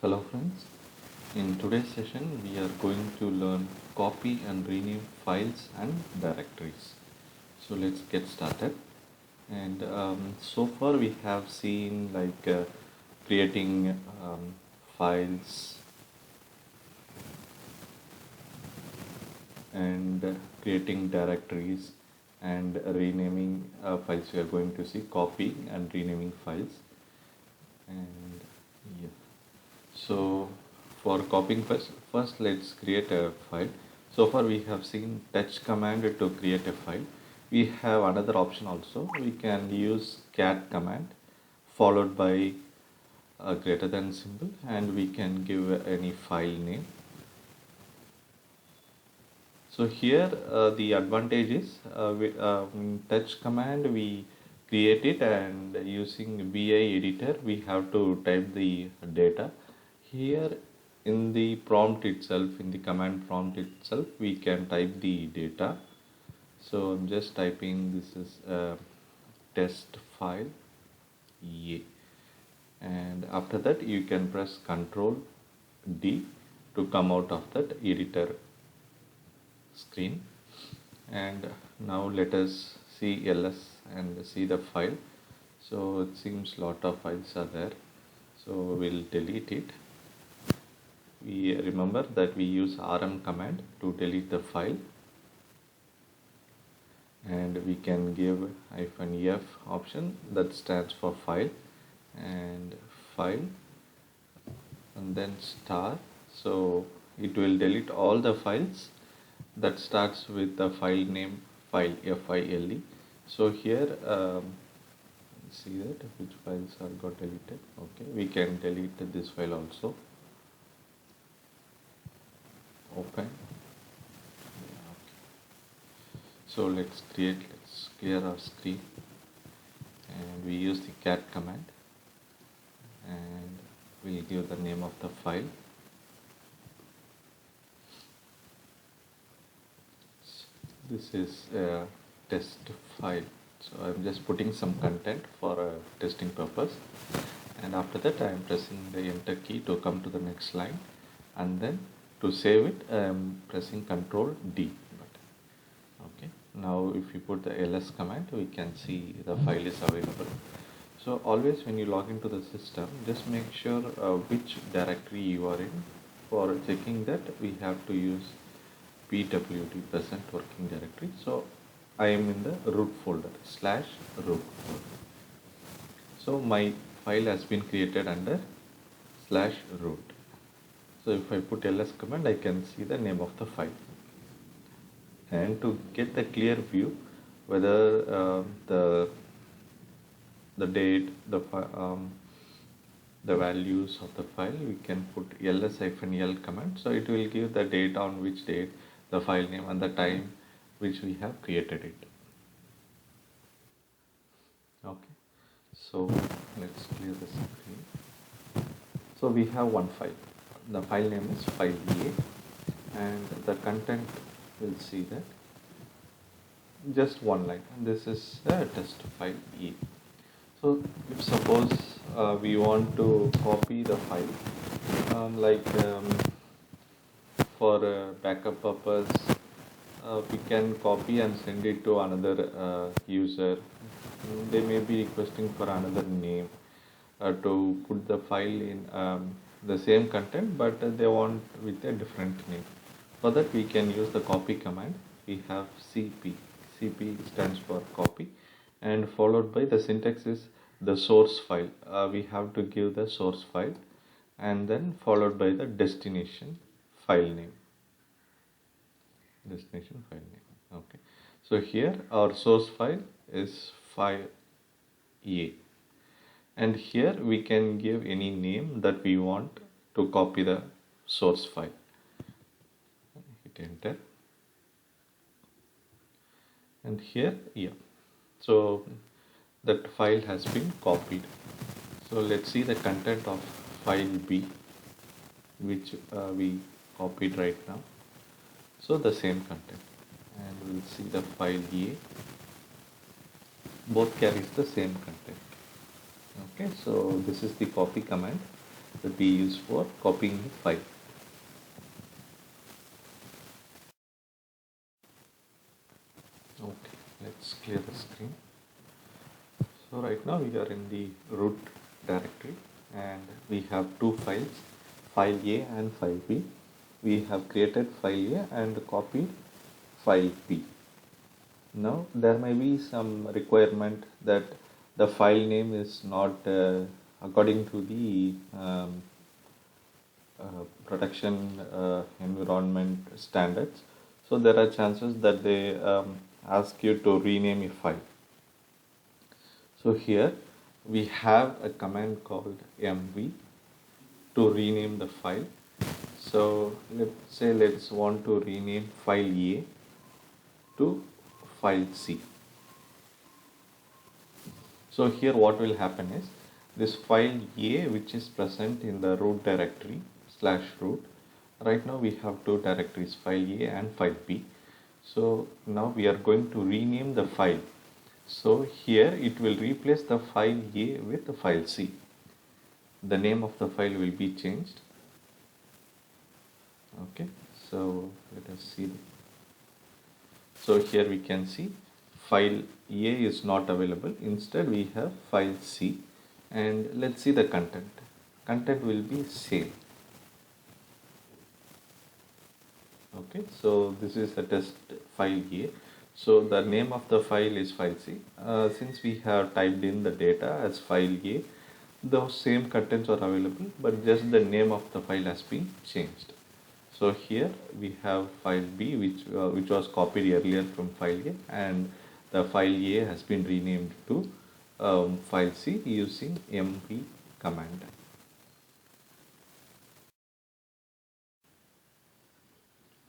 Hello friends, in today's session we are going to learn copy and rename files and directories. So let's get started. And so far we have seen creating files and creating directories and renaming files. We are going to see copying and renaming files. And yeah. So for copying first let's create a file. So far we have seen touch command to create a file. We have another option also. We can use cat command followed by a greater than symbol, and we can give any file name. So here the advantage is in touch command we create it, and using BI editor we have to type the data. Here in the prompt itself, in the command prompt itself, we can type the data. So I'm just typing this is a test file A, and after that you can press Ctrl D to come out of that editor screen. And now let us see ls and see the file. So it seems lot of files are there, so we'll delete it. We remember that we use rm command to delete the file, and we can give -f option that stands for file, and file and then star. So it will delete all the files that starts with the file name file file. So here see that which files are got deleted. Okay, we can delete this file also. Open. Yeah, okay. So let's clear our screen, and we use the cat command, and we'll give the name of the file. This is a test file, so I'm just putting some content for a testing purpose, and after that I am pressing the enter key to come to the next line, and then to save it I am pressing Ctrl D button. Okay, now if you put the ls command, we can see the file is available. So always when you log into the system, just make sure which directory you are in. For checking that, we have to use pwd present working directory. So I am in the root folder /root folder. So my file has been created under /root. So if I put ls command, I can see the name of the file. And to get the clear view whether the date, the values of the file, we can put ls-l command. So it will give the date, on which date, the file name, and the time which we have created it. Okay, so let's clear the screen. So we have one file. The file name is file A, and the content will see that just one line, and this is a test file A. So if suppose we want to copy the file, for backup purpose, we can copy and send it to another user. They may be requesting for another name to put the file in the same content, but they want with a different name. For that we can use the copy command. We have cp stands for copy, and followed by the syntax is the source file. We have to give the source file, and then followed by the destination file name. Okay, so here our source file is file A, and here we can give any name that we want to copy the source file. Hit enter, and here so that file has been copied. So let's see the content of file B, which we copied right now. So the same content, and we'll see the file A, both carries the same content. Okay, so this is the copy command, that we use for copying the file. Okay, let's clear the screen. So right now we are in the root directory and we have two files, file A and file B. We have created file A and copied file B. Now there may be some requirement that the file name is not according to the production environment standards. So there are chances that they ask you to rename a file. So here we have a command called mv to rename the file. So let's want to rename file A to file C. So here what will happen is this file A, which is present in the root directory /root. Right now we have two directories, file A and file B. So now we are going to rename the file. So here it will replace the file A with the file C. The name of the file will be changed. Okay, so let us see. So here we can see file A is not available. Instead we have file C, and let's see the content. Content will be same. Okay, so this is a test file A. So the name of the file is file C. Since we have typed in the data as file A, those same contents are available, but just the name of the file has been changed. So here we have file B, which was copied earlier from file A, and the file A has been renamed to file C using mv command.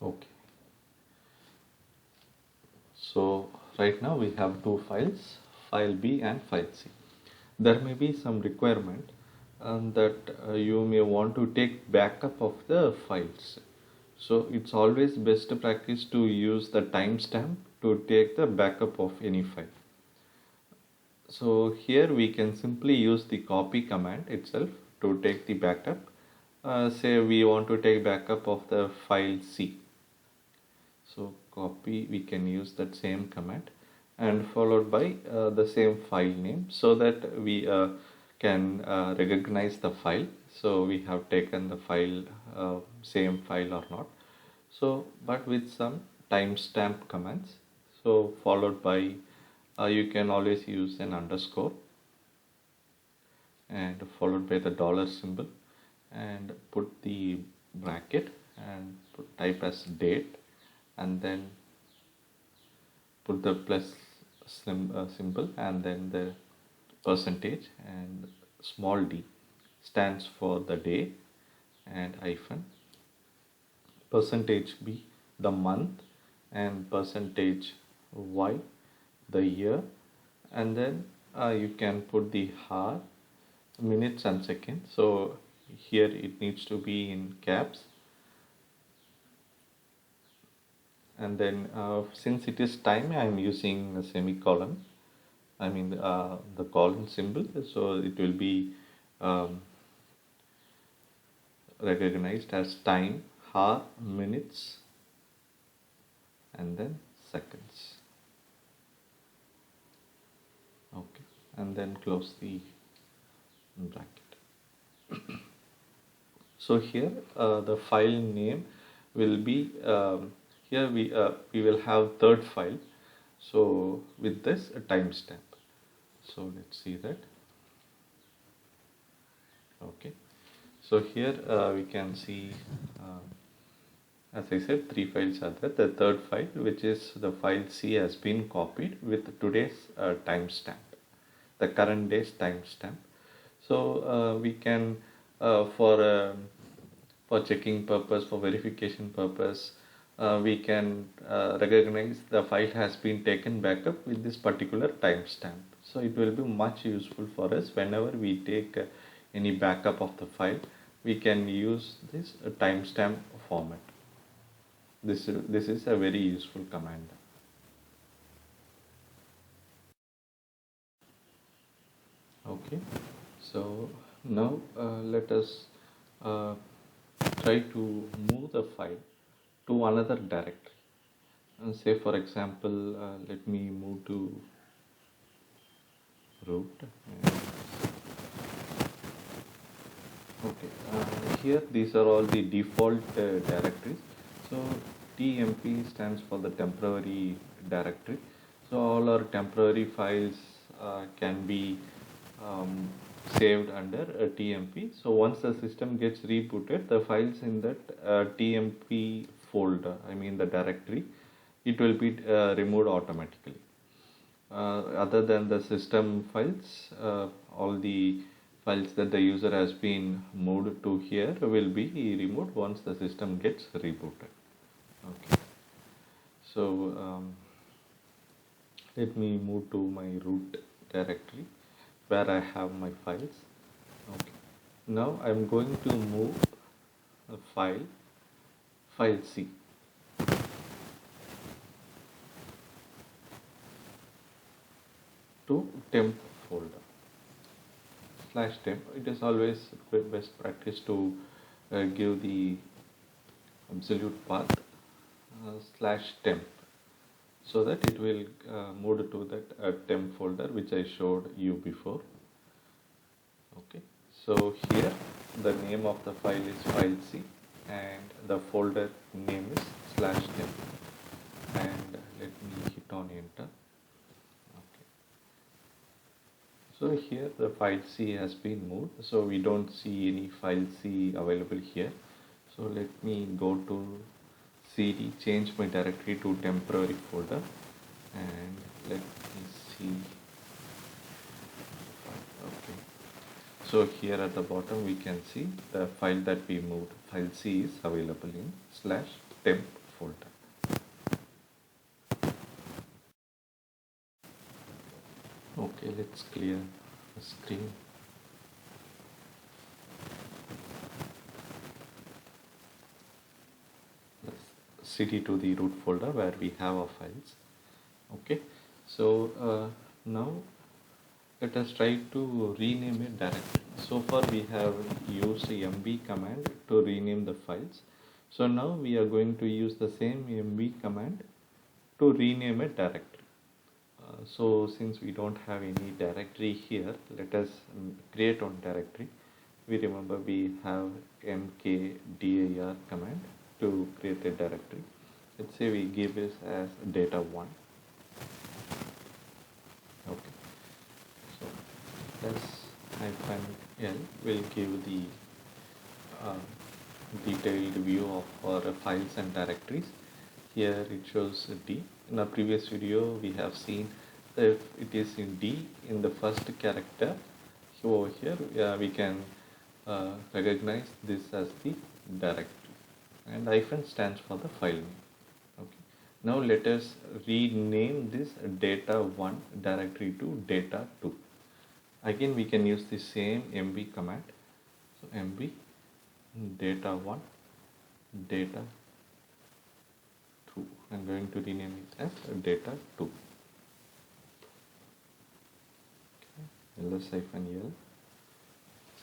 Okay. So right now we have two files, file B and file C. There may be some requirement that you may want to take backup of the files. So it's always best practice to use the timestamp to take the backup of any file. So here we can simply use the copy command itself to take the backup. Say we want to take backup of the file C. So copy, we can use that same command and followed by the same file name, so that we can recognize the file. So we have taken the file, same file or not. So but with some timestamp commands. So followed by you can always use an underscore and followed by the dollar symbol and put the bracket and type as date, and then put the plus symbol and then the percentage, and small d stands for the day, and hyphen percentage b the month, and percentage y the year, and then you can put the hour, minutes and seconds. So here it needs to be in caps, and then since it is time, I am using a semicolon, I mean the colon symbol, so it will be recognized as time, hour, minutes and then seconds. Okay, and then close the bracket. So here the file name will be here we will have third file, so with this a timestamp. So let's see that. Okay, so here we can see as I said, three files are there. The third file, which is the file C, has been copied with today's timestamp, the current day's timestamp. So we can for checking purpose, for verification purpose, we can recognize the file has been taken backup with this particular timestamp. So it will be much useful for us whenever we take any backup of the file. We can use this timestamp format. This is a very useful command. Okay, so now let us uh, try to move the file to another directory. Say for example, let me move to root. Okay, here these are all the default directories. So TMP stands for the temporary directory. So all our temporary files can be um, saved under a TMP. So once the system gets rebooted, the files in that TMP folder, I mean the directory, it will be removed automatically. Other than the system files, all the files that the user has been moved to here will be removed once the system gets rebooted. Okay, so let me move to my root directory where I have my files. Okay, now I'm going to move a file C to temp folder /temp. It is always best practice to give the absolute path /temp so that it will move to that temp folder which I showed you before. Okay, so here the name of the file is file C and the folder name is /temp, and let me hit on enter. Okay, so here the file C has been moved, so we don't see any file C available here. So let me go to cd, change my directory to temporary folder, and let me see. Okay, so here at the bottom we can see the file that we moved, file C, is available in /temp folder. Okay, let's clear the screen. Let's cd to the root folder where we have our files. Okay, so now let us try to rename a directory. So far we have used mv command to rename the files. So now we are going to use the same mv command to rename a directory. So since we don't have any directory here, let us create one directory. We remember we have mkdir command to create a directory. Let's say we give this as data1. Okay, so -l will give the uh, detailed view of our files and directories. Here it shows D. In our previous video we have seen that if it is in D in the first character, over here we can recognize this as the directory, and hyphen stands for the file name. Okay, now let us rename this data1 directory to data2. Again we can use the same mv command. So mv data1 data2. I'm going to rename it as data2. Okay, ls-l.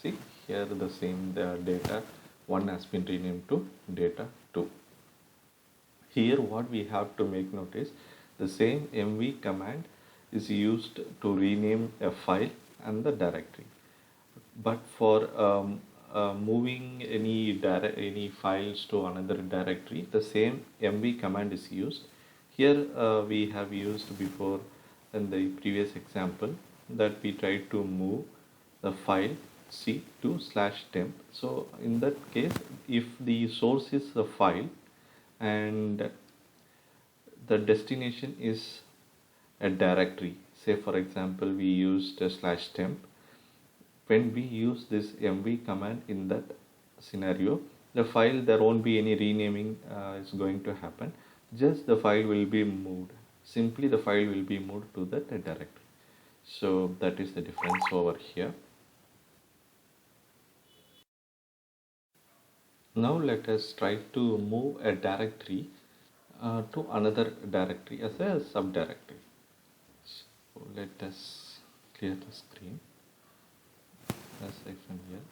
See here the same, the data1 has been renamed to data2. Here what we have to make note is the same mv command is used to rename a file and the directory. But for moving any files to another directory, the same mv command is used. Here we have used before in the previous example that we tried to move the file C to /temp. So in that case, if the source is a file and the destination is a directory, say for example we used a /temp, when we use this mv command in that scenario, the file, there won't be any renaming is going to happen. Just the file will be moved. Simply the file will be moved to that directory. So that is the difference over here. Now let us try to move a directory to another directory as a subdirectory. So let us clear the screen. -l.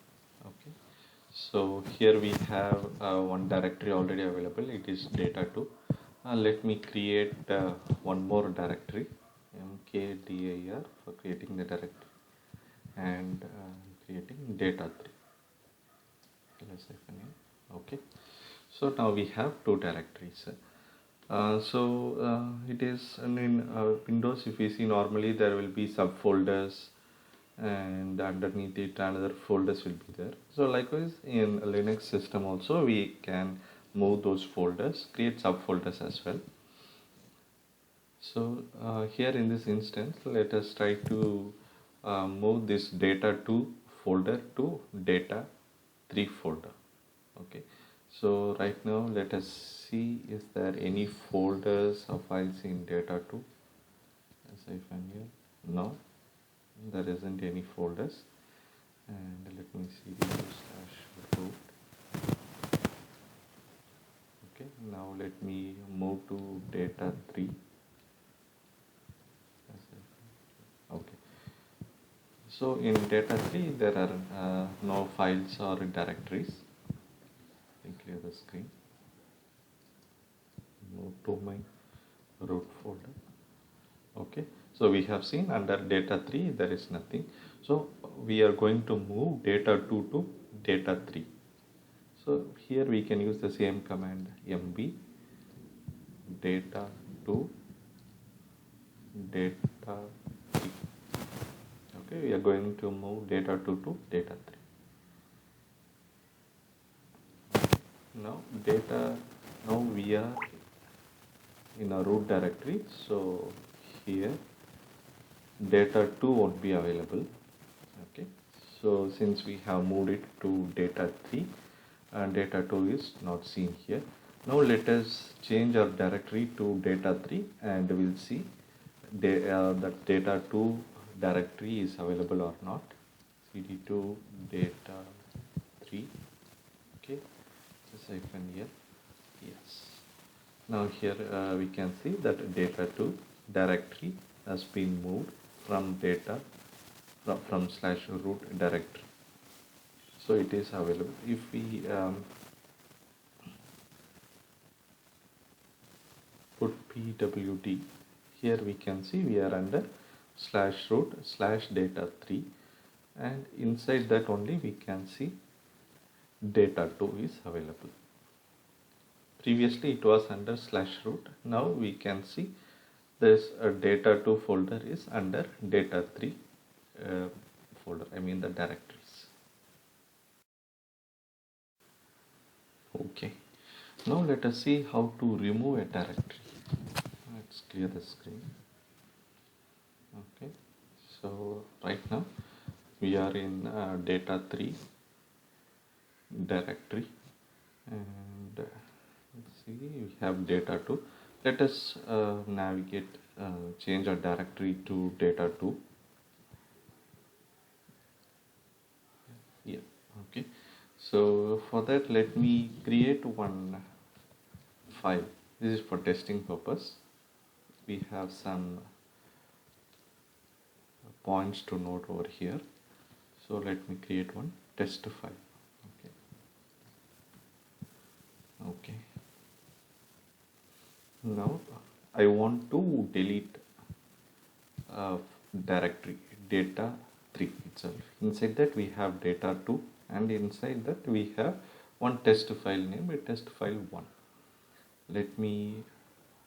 Okay, So here we have one directory already available. It is data2. Let me create one more directory, mkdir, for creating the directory, and creating data3. Okay. So now we have two directories. It is in Windows. If you see, normally there will be subfolders, and underneath it another folders will be there. So likewise in Linux system also we can move those folders, create subfolders as well. So here in this instance, let us try to move this data2 folder to data3 folder. Okay, so right now let us see, is there any folders or files in data2? As I find here, no, there isn't any folders. And let me see /root. Okay, now let me move to data3. Okay, so in data3 there are no files or directories. I clear the screen. Move to my root folder. Okay, so we have seen under data3 there is nothing. So we are going to move data2 to data3. So here we can use the same command, mb data2 data3. Okay, we are going to move data2 to data3. Now we are in a root directory, so here data2 won't be available. Okay, so since we have moved it to data3 and data2 is not seen here. Now let us change our directory to data3 and we'll see that data2 directory is available or not. cd2 data3. Okay, just hyphen here. Yes. Now here we can see that data2 directory has been moved from from /root directory. So it is available. If we put pwd, here we can see we are under /root/data3, and inside that only we can see data2 is available. Previously it was under /root. Now we can see this data2 folder is under data3 folder, I mean the directories. Okay, now let us see how to remove a directory. Let's clear the screen. Okay, so right now we are in data3 directory, and let's see, we have data2. Let us navigate, change our directory to data2. Yeah, okay. So for that, let me create one file. This is for testing purpose. We have some points to note over here. So let me create one test file. Okay. Okay. Now I want to delete directory data3 itself. Inside that we have data2, and inside that we have one test file name, test file 1. Let me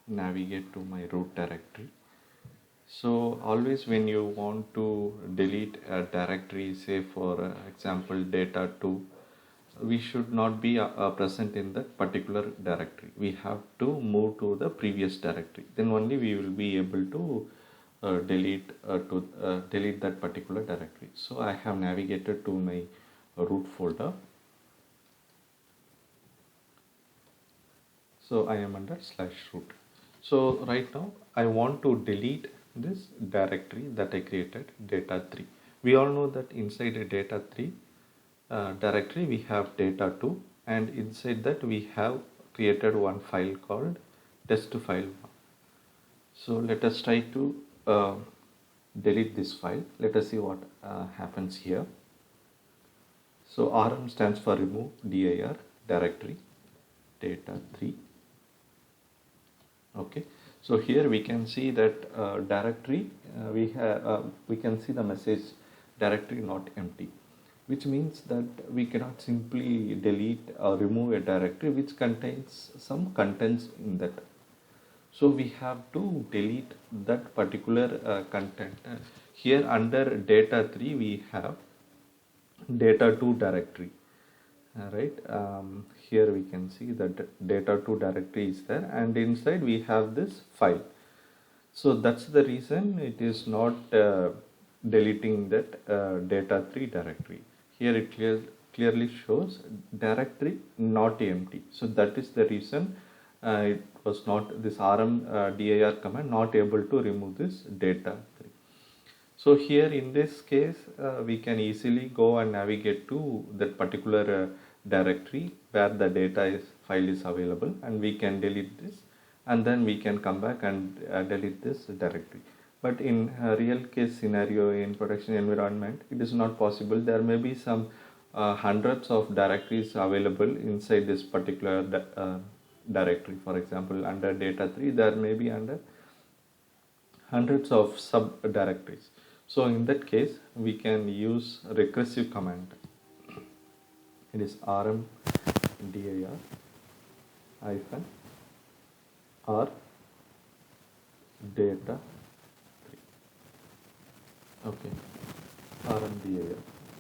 navigate to my root directory. So always when you want to delete a directory, say for example data2, we should not be present in that particular directory. We have to move to the previous directory. Then only we will be able to delete that particular directory. So I have navigated to my root folder. So I am under /root. So right now I want to delete this directory that I created, data3. We all know that inside a data3 directory we have data2, and inside that we have created one file called test file 1. So let us try to delete this file. Let us see what happens here. So RM stands for remove dir directory data 3. Okay, so here we can see that directory we can see the message directory not empty, which means that we cannot simply delete or remove a directory which contains some contents in that. So we have to delete that particular content. Here under data 3 we have data 2 directory. Right, here we can see that data 2 directory is there, and inside we have this file. So that's the reason it is not deleting that data 3 directory. Here it clearly shows directory not empty. So that is the reason it was not, this rm dir command not able to remove this data 3. So here in this case, we can easily go and navigate to that particular directory where the file is available, and we can delete this, and then we can come back and delete this directory. But in a real case scenario in production environment, it is not possible. There may be some hundreds of directories available inside this particular directory. For example, under data 3, there may be under hundreds of subdirectories. So in that case, we can use recursive command. It is rm dir hyphen r data 3. Okay, rm dir.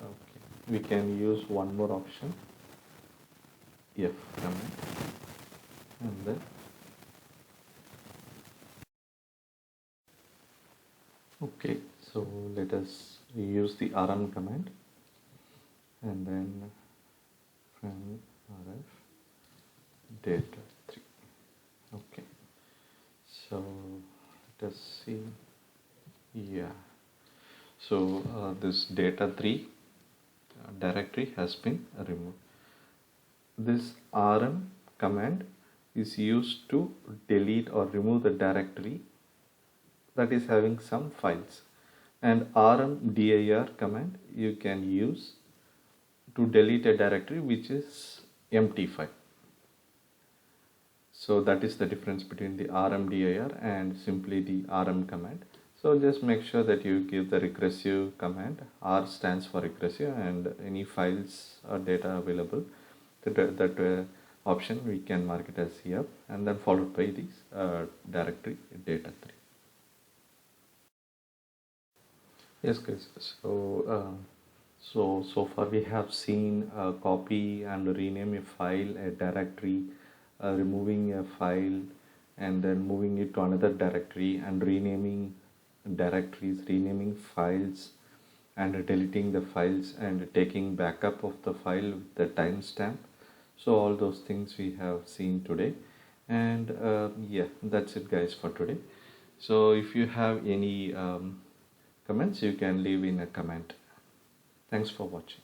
Okay, we can use one more option, f command, and then okay. So let us use the rm command, and then from rf data 3. Okay, so let us see. Yeah, so this data 3 directory has been removed. This rm command is used to delete or remove the directory that is having some files, and rm dir command you can use to delete a directory which is empty file. So that is the difference between the rm dir and simply the rm command. So just make sure that you give the recursive command. R stands for recursive, and any files or data available, that option we can mark it as here, and then followed by this directory data 3. Yes guys, so far we have seen copy and rename a file, a directory, removing a file, and then moving it to another directory, and renaming directories, renaming files, and deleting the files, and taking backup of the file with the timestamp. So all those things we have seen today, and yeah, that's it guys for today. So if you have any comments, you can leave in a comment. Thanks for watching.